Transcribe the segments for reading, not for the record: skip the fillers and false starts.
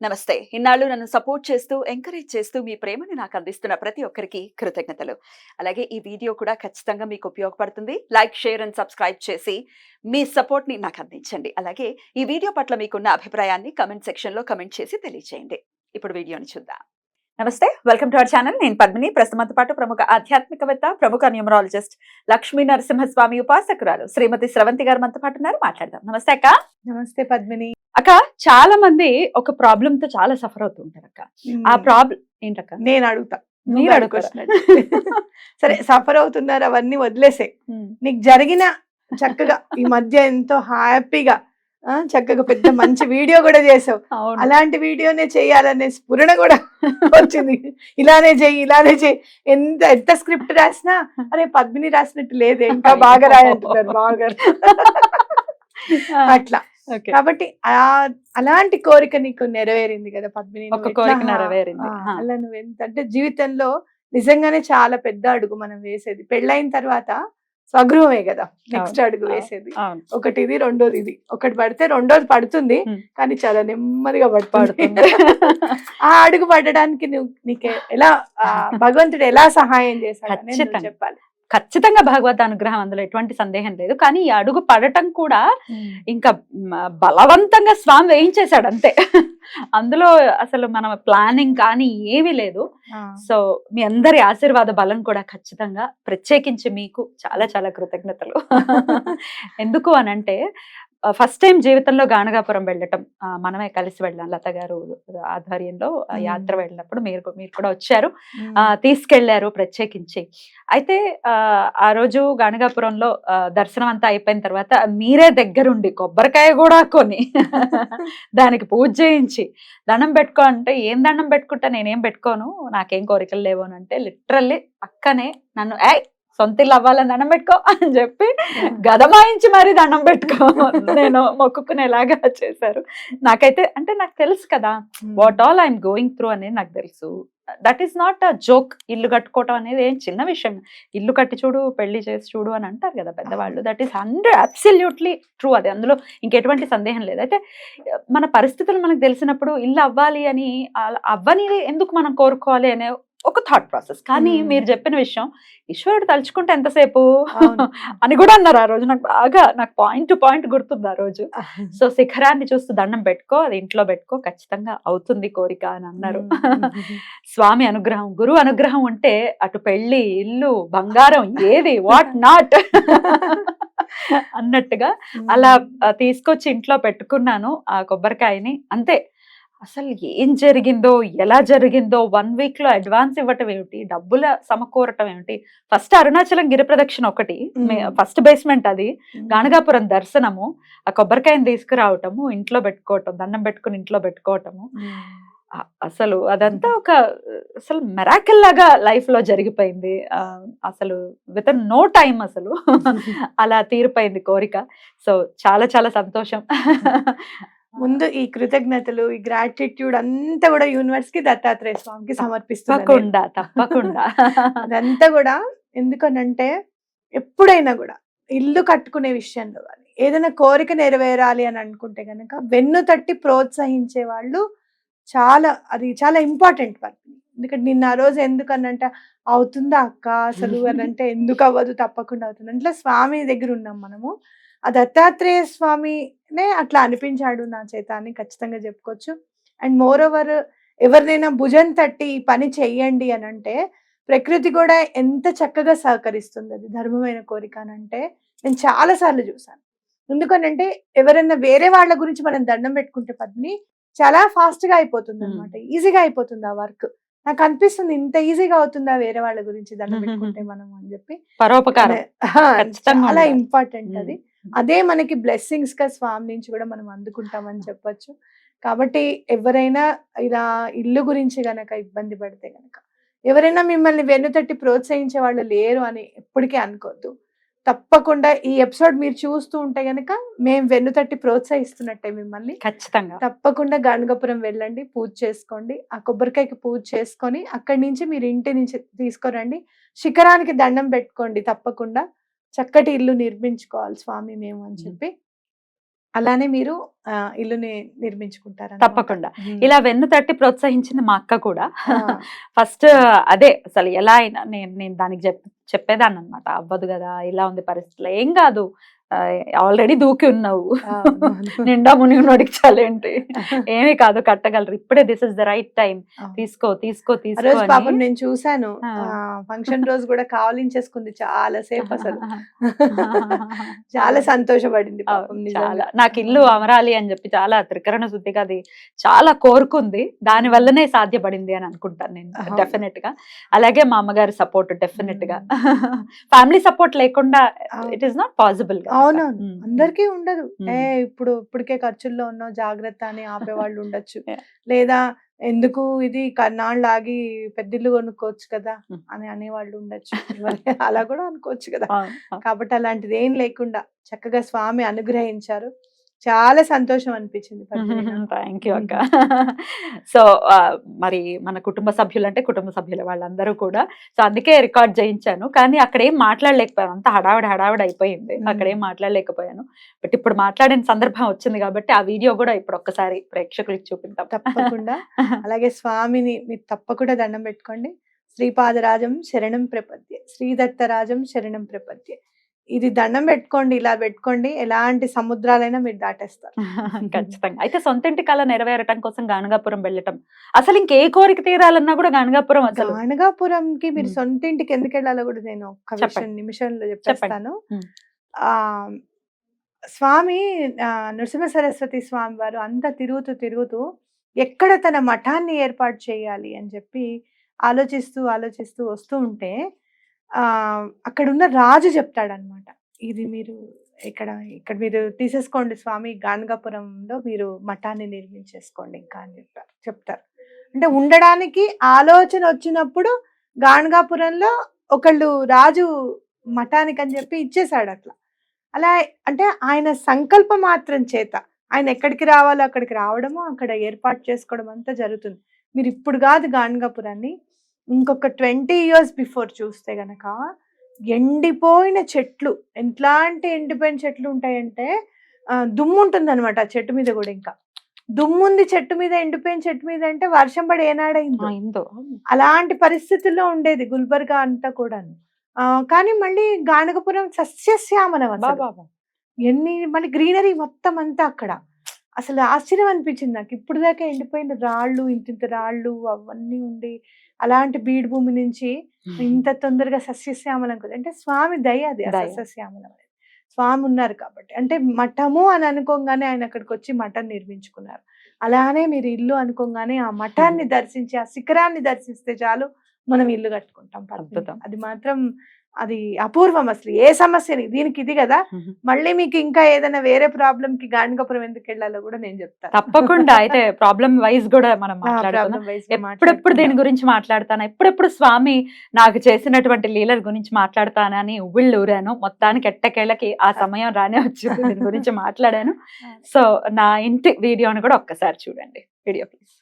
నమస్తే. ఇన్నాళ్ళు నన్ను సపోర్ట్ చేస్తూ, ఎంకరేజ్ చేస్తూ మీ ప్రేమని నాకు అందిస్తున్న ప్రతి ఒక్కరికి కృతజ్ఞతలు. అలాగే ఈ వీడియో కూడా ఖచ్చితంగా మీకు ఉపయోగపడుతుంది. లైక్, షేర్ అండ్ సబ్స్క్రైబ్ చేసి మీ సపోర్ట్‌ని నాకు అందించండి. అలాగే ఈ వీడియో పట్ల మీకున్న అభిప్రాయాన్ని కామెంట్ సెక్షన్‌లో కామెంట్ చేసి తెలియజేయండి. ఇప్పుడు వీడియోని చూద్దాం. నమస్తే. Welcome to our channel. నేను పద్మిని. ప్రస్తుతంతో పాటు ప్రముఖ ఆధ్యాత్మికవేత్త, ప్రముఖ న్యూమరాలజిస్ట్ లక్ష్మీ నరసింహస్వామి ఉపాసకురాలు శ్రీమతి స్రవంతి గారు మనతో పాటు ఉన్నారు. మాట్లాడదాం. నమస్తే అక్క. నమస్తే పద్మిని. అక్క, చాలా మంది ఒక ప్రాబ్లమ్ తో చాలా సఫర్ అవుతుంటారు అక్క. ఆ ప్రాబ్లం ఏంటక్క? నేను అడుగుతా, మీరు అడుగుతారా? సరే, సఫర్ అవుతున్నారు అవన్నీ వదిలేసే. నీకు జరిగిన చక్కగా ఈ మధ్య ఎంతో హ్యాపీగా చక్కగా పెద్ద మంచి వీడియో కూడా చేసావు. అలాంటి వీడియోనే చేయాలనే స్ఫురణ కూడా వచ్చింది. ఇలానే చెయ్యి, ఇలానే చెయ్యి. ఎంత స్క్రిప్ట్ రాసినా అరే పద్మిని రాసినట్టు లేదు, ఇంకా బాగా రాయంటున్నారు బాగా. అట్లా కాబట్టి అలాంటి కోరిక నీకు నెరవేరింది కదా పద్మిని. ఒక కోరిక నెరవేరింది. అలా నువ్వు ఎంత అంటే జీవితంలో నిజంగానే చాలా పెద్ద అడుగు మనం వేసేది. పెళ్ళైన తర్వాత స్వగృహమే కదా నెక్స్ట్ అడుగు వేసేది. ఒకటి ఇది, రెండోది ఇది. ఒకటి పడితే రెండోది పడుతుంది, కానీ చాలా నెమ్మదిగా పడుతుంది. ఆ అడుగు పడడానికి నీకు ఎలా భగవంతుడు ఎలా సహాయం చేశాడు చెప్పాలి. ఖచ్చితంగా భగవద్ అనుగ్రహం, అందులో ఎటువంటి సందేహం లేదు. కానీ ఈ అడుగు పడటం కూడా ఇంకా బలవంతంగా స్వామి వేయించేశాడు అంతే. అందులో అసలు మనం ప్లానింగ్ కానీ ఏమీ లేదు. సో మీ అందరి ఆశీర్వాద బలం కూడా ఖచ్చితంగా, ప్రత్యేకించి మీకు చాలా చాలా కృతజ్ఞతలు. ఎందుకు అనంటే ఫస్ట్ టైం జీవితంలో గాణగాపురం వెళ్ళటం, మనమే కలిసి వెళ్ళాం లత గారు ఆధ్వర్యంలో యాత్ర వెళ్ళినప్పుడు మీరు కూడా వచ్చారు, తీసుకెళ్లారు ప్రత్యేకించి. అయితే ఆ రోజు గాణగాపురంలో దర్శనం అంతా అయిపోయిన తర్వాత మీరే దగ్గరుండి కొబ్బరికాయ కూడా కొని దానికి పూజ చేయించి దండం పెట్టుకో అంటే, ఏం దండం పెట్టుకుంటా, నేనేం పెట్టుకోను, నాకేం కోరికలు లేవు అని అంటే లిటరల్లీ అక్కనే నన్ను సొంత ఇల్లు అవ్వాలని దండం పెట్టుకో అని చెప్పి గదమాయించి మరీ దండం పెట్టుకో నేను మొక్కుకునేలాగా చేశారు. నాకైతే అంటే నాకు తెలుసు కదా what all I'm going through అనేది నాకు తెలుసు. That is not a joke. ఇల్లు కట్టుకోవటం అనేది ఏం చిన్న విషయం. ఇల్లు కట్టి చూడు, పెళ్లి చేసి చూడు అని అంటారు కదా పెద్దవాళ్ళు. That is 100% true. అది అందులో ఇంకెటువంటి సందేహం లేదు. అయితే మన పరిస్థితులు మనకు తెలిసినప్పుడు ఇల్లు అవ్వాలి అని, అవ్వని ఎందుకు మనం కోరుకోవాలి అనే ఒక థాట్ ప్రాసెస్. కానీ మీరు చెప్పిన విషయం, ఈశ్వరుడు తలుచుకుంటే ఎంతసేపు అని కూడా అన్నారు ఆ రోజు. నాకు పాయింట్ టు పాయింట్ గుర్తుంది ఆ రోజు. సో శిఖరాన్ని చూస్తూ దండం పెట్టుకో, అది ఇంట్లో పెట్టుకో, ఖచ్చితంగా అవుతుంది కోరిక అని అన్నారు. స్వామి అనుగ్రహం, గురువు అనుగ్రహం ఉంటే అటు పెళ్లి, ఇల్లు, బంగారం, ఏది వాట్ నాట్ అన్నట్టుగా అలా తీసుకొచ్చి ఇంట్లో పెట్టుకున్నాను ఆ కొబ్బరికాయని. అంతే. అసలు ఏం జరిగిందో, ఎలా జరిగిందో, 1 week లో అడ్వాన్స్ ఇవ్వటం ఏమిటి, డబ్బుల సమకూరటం ఏమిటి, ఫస్ట్ అరుణాచలం గిరి ప్రదక్షిణ ఒకటి, ఫస్ట్ బేస్మెంట్ అది, గాణగాపురం దర్శనము, ఆ కొబ్బరికాయని తీసుకురావటము, ఇంట్లో పెట్టుకోవటం, దండం పెట్టుకుని ఇంట్లో పెట్టుకోవటము, అసలు అదంతా ఒక అసలు మెరాకిల్ లాగా లైఫ్ లో జరిగిపోయింది. అసలు విత్ నో టైం అసలు అలా తీరిపోయింది కోరిక. సో చాలా చాలా సంతోషం. ముందు ఈ కృతజ్ఞతలు, ఈ గ్రాటిట్యూడ్ అంతా కూడా యూనివర్స్ కి, దత్తాత్రేయ స్వామికి సమర్పిస్తున్నా. తప్పకుండా అదంతా కూడా ఎందుకనంటే ఎప్పుడైనా కూడా ఇల్లు కట్టుకునే విషయంలో కానీ, ఏదైనా కోరిక నెరవేరాలి అని అనుకుంటే కనుక వెన్ను తట్టి ప్రోత్సహించే వాళ్ళు అది చాలా ఇంపార్టెంట్ వర్క్. ఎందుకంటే నిన్న ఆ రోజు ఎందుకనంటే అవుతుందా అక్క అసలు అని అంటే, ఎందుకు అవ్వదు, తప్పకుండా అవుతుంది అంటే స్వామి దగ్గర ఉన్నాం మనము. ఆ దత్తాత్రేయ స్వామినే అట్లా అనిపించాడు నా చేత అని ఖచ్చితంగా చెప్పుకోవచ్చు. అండ్ మోర్ ఓవర్ ఎవరినైనా భుజం తట్టి ఈ పని చెయ్యండి అని అంటే ప్రకృతి కూడా ఎంత చక్కగా సహకరిస్తుంది. అది ధర్మమైన కోరిక అని అంటే నేను చాలా సార్లు చూసాను. ఎందుకనంటే ఎవరైనా వేరే వాళ్ళ గురించి మనం దండం పెట్టుకుంటే పద్మిని చాలా ఫాస్ట్ గా అయిపోతుంది అనమాట, ఈజీగా అయిపోతుంది ఆ వర్క్. నాకు అనిపిస్తుంది ఇంత ఈజీగా అవుతుందా వేరే వాళ్ళ గురించి దండం పెట్టుకుంటే మనం అని చెప్పి. పరోపకారం చాలా ఇంపార్టెంట్ అది. అదే మనకి బ్లెస్సింగ్స్ గా స్వామి నుంచి కూడా మనం అందుకుంటామని చెప్పొచ్చు. కాబట్టి ఎవరైనా ఇలా ఇల్లు గురించి గనక ఇబ్బంది పడితే గనక, ఎవరైనా మిమ్మల్ని వెన్నుతట్టి ప్రోత్సహించే వాళ్ళు లేరు అని ఎప్పటికీ అనుకోవద్దు. తప్పకుండా ఈ ఎపిసోడ్ మీరు చూస్తూ ఉంటే గనక మేము వెన్నుతట్టి ప్రోత్సహిస్తున్నట్టే మిమ్మల్ని. ఖచ్చితంగా తప్పకుండా గాణగాపురం వెళ్ళండి, పూజ చేసుకోండి, ఆ కొబ్బరికాయకి పూజ చేసుకొని అక్కడి నుంచి మీరు ఇంటి నుంచి తీసుకురండి, శిఖరానికి దండం పెట్టుకోండి. తప్పకుండా చక్కటి ఇల్లు నిర్మించుకోవాలి స్వామి మేము అని చెప్పి. అలానే మీరు ఇల్లుని నిర్మించుకుంటారు. తప్పకుండా. ఇలా వెన్ను తట్టి ప్రోత్సహించింది మా అక్క కూడా. ఫస్ట్ అదే అసలు ఎలా అయినా నేను దానికి చెప్పేదాన్ని అనమాట. అవ్వదు కదా, ఇలా ఉంది పరిస్థితులు, ఏం కాదు, ఆల్రెడీ దూకి ఉన్నావు, నిండా మునిగినోడికి చాలేంటి, ఏమీ కాదు, కట్టగలరు, ఇప్పుడే this is the right time, తీసుకో తీసుకో తీసుకో. పాపం నేను చూసాను ఫంక్షన్ రోజు కూడా కావలించేసుకుంది చాలా సేపు, అసలు చాలా సంతోషపడింది చాలా. నాకు ఇల్లు అమరాలి అని చెప్పి చాలా త్రికరణ శుద్ధిగా అది చాలా కోరుకుంది, దాని వల్లనే సాధ్యపడింది అని అనుకుంటాను నేను డెఫినెట్ గా. అలాగే మా అమ్మగారి సపోర్ట్ డెఫినెట్ గా, ఫ్యామిలీ సపోర్ట్ లేకుండా ఇట్ ఈస్ నాట్ పాసిబుల్. అవునవును, అందరికీ ఉండదు. ఇప్పటికే ఖర్చుల్లో ఉన్నావు, జాగ్రత్త అని ఆపేవాళ్ళు ఉండొచ్చు, లేదా ఎందుకు ఇది కన్నాళ్ళు ఆగి పెద్దిల్లు కొనుక్కోవచ్చు కదా అని అనేవాళ్ళు ఉండొచ్చు, అలా కూడా అనుకోవచ్చు కదా. కాబట్టి అలాంటిది ఏం లేకుండా చక్కగా స్వామి అనుగ్రహించారు. చాలా సంతోషం అనిపించింది. థ్యాంక్ యూ అక్క. సో మరి మన కుటుంబ సభ్యులు అంటే కుటుంబ సభ్యులు వాళ్ళందరూ కూడా, సో అందుకే రికార్డ్ చేయించాను. కానీ అక్కడ ఏం మాట్లాడలేకపోయాను, అంత హడావిడి అయిపోయింది, అక్కడ ఏం మాట్లాడలేకపోయాను. బట్ ఇప్పుడు మాట్లాడిన సందర్భం వచ్చింది కాబట్టి ఆ వీడియో కూడా ఇప్పుడు ఒక్కసారి ప్రేక్షకులకు చూపిద్దాం. తప్పకుండా. అలాగే స్వామిని మీరు తప్పకుండా దండం పెట్టుకోండి. శ్రీపాదరాజం శరణం ప్రపద్యే, శ్రీదత్తరాజం శరణం ప్రపద్యే. ఇది దండం పెట్టుకోండి, ఇలా పెట్టుకోండి, ఎలాంటి సముద్రాలైనా మీరు దాటేస్తారు. ఖచ్చితంగా. అయితే సొంతింటి కళ నెరవేరటం కోసం గాణగాపురం వెళ్ళటం, అసలు ఇంకే కోరిక తీరాలన్నా కూడా గాణగాపురం. అసలు గాణగాపురంకి మీరు సొంతింటికి ఎందుకు వెళ్ళాలో కూడా నేను ఒక్క నిమిషంలో చెప్పేస్తాను. స్వామి నృసింహ సరస్వతి స్వామి వారు అంతా తిరుగుతూ ఎక్కడ తన మఠాన్ని ఏర్పాటు చేయాలి అని చెప్పి ఆలోచిస్తూ వస్తూ ఉంటే అక్కడున్న రాజు చెప్తాడనమాట, ఇది మీరు ఇక్కడ మీరు తీసేసుకోండి స్వామి, గాణగాపురంలో మీరు మఠాన్ని నిర్మించేసుకోండి ఇంకా అని చెప్తారు. అంటే ఉండడానికి ఆలోచన వచ్చినప్పుడు గాణగాపురంలో ఒకళ్ళు రాజు మఠానికి అని చెప్పి ఇచ్చేశాడు అట్లా. అలా అంటే ఆయన సంకల్ప మాత్రం చేత ఆయన ఎక్కడికి రావాలో అక్కడికి రావడము, అక్కడ ఏర్పాటు చేసుకోవడం అంతా జరుగుతుంది. మీరు ఇప్పుడు కాదు గాణగాపురాన్ని, ఇంకొక 20 years బిఫోర్ చూస్తే గనక ఎండిపోయిన చెట్లు, ఎట్లాంటి ఎండిపోయిన చెట్లు ఉంటాయంటే దుమ్ము ఉంటుంది అనమాట చెట్టు మీద కూడా. ఇంకా దుమ్ముంది చెట్టు మీద, ఎండిపోయిన చెట్టు మీద అంటే వర్షం పడి ఏనాడైందో అలాంటి పరిస్థితుల్లో ఉండేది గుల్బర్గా అంతా కూడాను. కానీ మళ్ళీ గాణగాపురం సస్యశ్యామలం, మళ్ళీ గ్రీనరీ మొత్తం అంతా అక్కడ. అసలు ఆశ్చర్యం అనిపించింది నాకు, ఇప్పుడు దాకా ఎండిపోయిన రాళ్ళు, ఇంత రాళ్ళు అవన్నీ ఉండి అలాంటి బీడు భూమి నుంచి ఇంత తొందరగా సస్యశ్యామలం కదా. అంటే స్వామి దయ అది, సస్యశ్యామలం అనేది. స్వామి ఉన్నారు కాబట్టి, అంటే మఠము అని అనుకోగానే ఆయన అక్కడికి వచ్చి మఠం నిర్మించుకున్నారు. అలానే మీరు ఇల్లు అనుకోగానే ఆ మఠాన్ని దర్శించి ఆ శిఖరాన్ని దర్శిస్తే చాలు, మనం ఇల్లు కట్టుకుంటాం. అది మాత్రం అది అపూర్వం. అసలు ఏ సమస్యని దీనికి ఇది కదా. మళ్ళీ మీకు ఇంకా ఏదైనా వేరే ప్రాబ్లం కి గాణగాపురం ఎందుకు వెళ్ళాలో కూడా నేను చెప్తాను తప్పకుండా. అయితే ప్రాబ్లం వైజ్ కూడా మనం ఎప్పుడెప్పుడు దీని గురించి మాట్లాడతాను, ఎప్పుడెప్పుడు స్వామి నాకు చేసినటువంటి లీలల గురించి మాట్లాడతానని ఉవ్విళ్ళూరాను. మొత్తానికి ఎట్టకేళ్ళకి ఆ సమయం రానే వచ్చింది, దీని గురించి మాట్లాడాను. సో నా ఇంటి వీడియోని కూడా ఒక్కసారి చూడండి. Video please.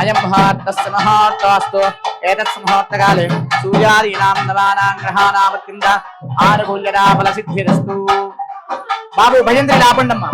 अयं मुहूर्तस्य मुहूर्तोऽस्तु। एतत् मुहूर्तकाले सूर्यादीनां नवानां ग्रहाणामत्यन्त आनुकूल्यता फलसिद्धिरस्तु। बाबू भजन्त्री लापण्डम्मा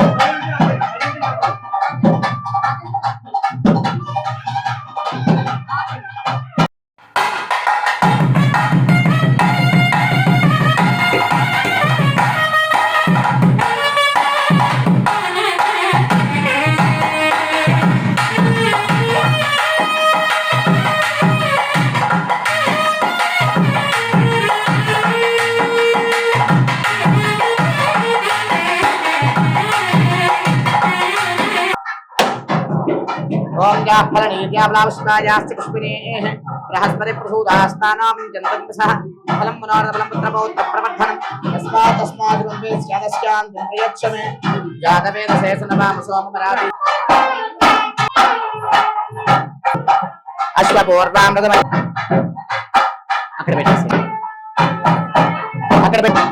ఓం జాఫలనీర్యావలావస్నాయాస్తి పుష్పినేః బృహస్పతి ప్రసూదాస్తానాం చంద్రమసః ఫలం మనోరథఫలం పుత్రపౌత్ర ప్రవర్ధనం తస్మాత్ రూపే స్యాదస్యాంతం ప్రయచ్చమే జాతవేద శేషనవామ సోమరాది అశ్వపూర్వామృతమ అక్కడ పెట్టేసి అక్కడ పెట్టి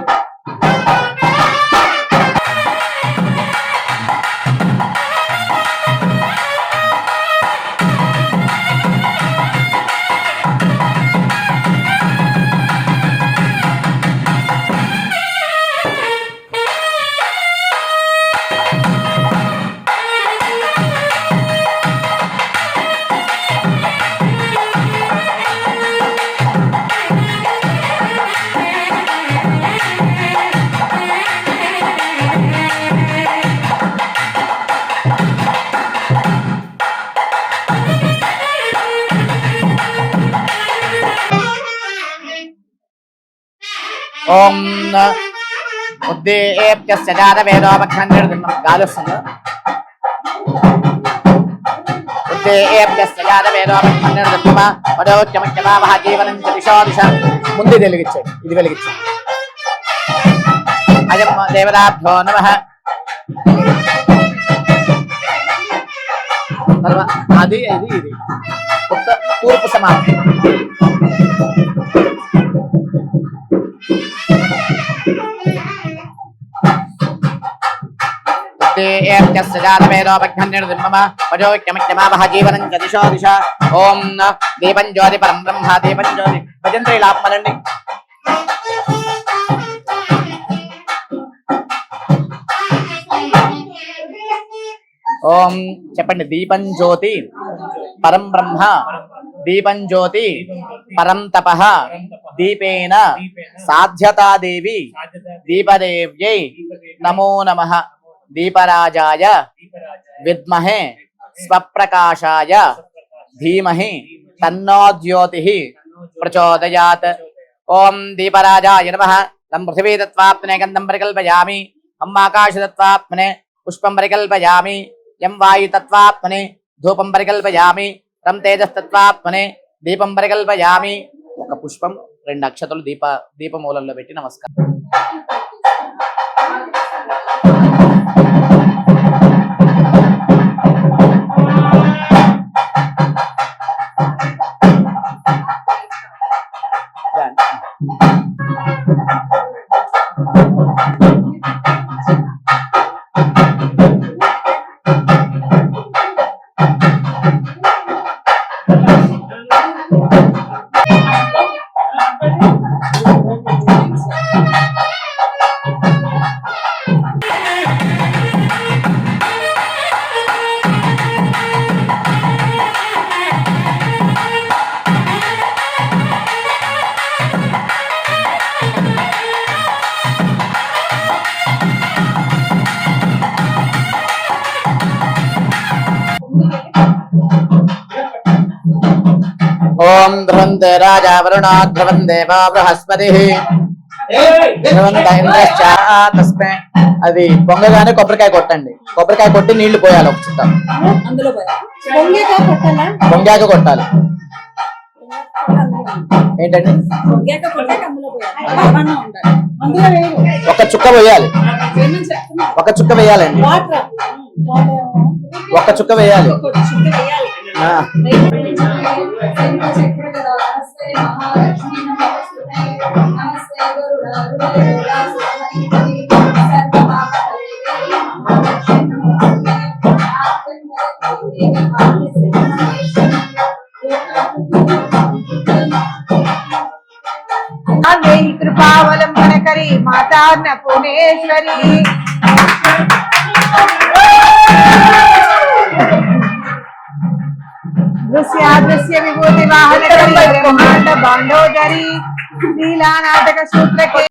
ఓం ఉద్దేప్యస్య జాతవేదోపఖ్యాన్నిర్దిమ్మం గాలిస్తుంది ఉద్దేప్యస్య జాతవేదోపఖ్యాన్నిర్దిమ్మ వదోత్యమఖ్యమావహ జీవనం చ దిశో దిశ ముందు వెలిగించాడు ఇది వెలిగించాడు అయం దేవతాభ్యో నమః తర్వాత అది ఇది ఇది తూర్పు సమాప్తి జీవనం దిశో దిశ ఓం దీపం జ్యోతి పరం బ్రహ్మ దీపం జ్యోతి భజంత్రి లాపమలండి ఓం చెప్పండి దీపం జ్యోతి పరం బ్రహ్మ దీపం జ్యోతి పరం తపః దీపేన సాధ్యతాదేవి దీపదేవ్యై నమో నమః దీపరాజాయ విద్మహే స్వప్రకాశాయ ధీమహి తన్నో జ్యోతిః ప్రచోదయాత్ ఓం దీపరాజాయ నమః తం పృథివీ తత్వాప్నే గంధం పరికల్పయామి అం ఆకాశతత్వాప్నే పుష్పం పరికల్పయామి యం వాయు తత్వాప్నే ధూపం పరికల్పయామి తం తేజస్తత్వాప్నే దీపం పరికల్పయామి ఒక పుష్పం 2 అక్షతలు దీపమూలంలో పెట్టి నమస్కారం ఓం ధ్రువంతే రాజా వరుణా ధ్రువం దేవా బృహస్పతిః ధ్రువంత ఇంద్రశ్చ తస్మై అది పొంగగానే కొబ్బరికాయ కొట్టండి కొబ్బరికాయ కొట్టి నీళ్లు పోయాలి ఒక చుట్ట పొంగాక కొట్టాలి ఏంటండి ఒక చుక్క వేయాలి ఒక చుక్క వేయాలండి ఒక చుక్క వేయాలి కృపావలంబన కరి మాతా అన్నపూర్ణేశ్వరి దృశ్య విభూతి వాహన బ్రహ్మాండ బాండోదరి లీలా నాటక సూత్రకే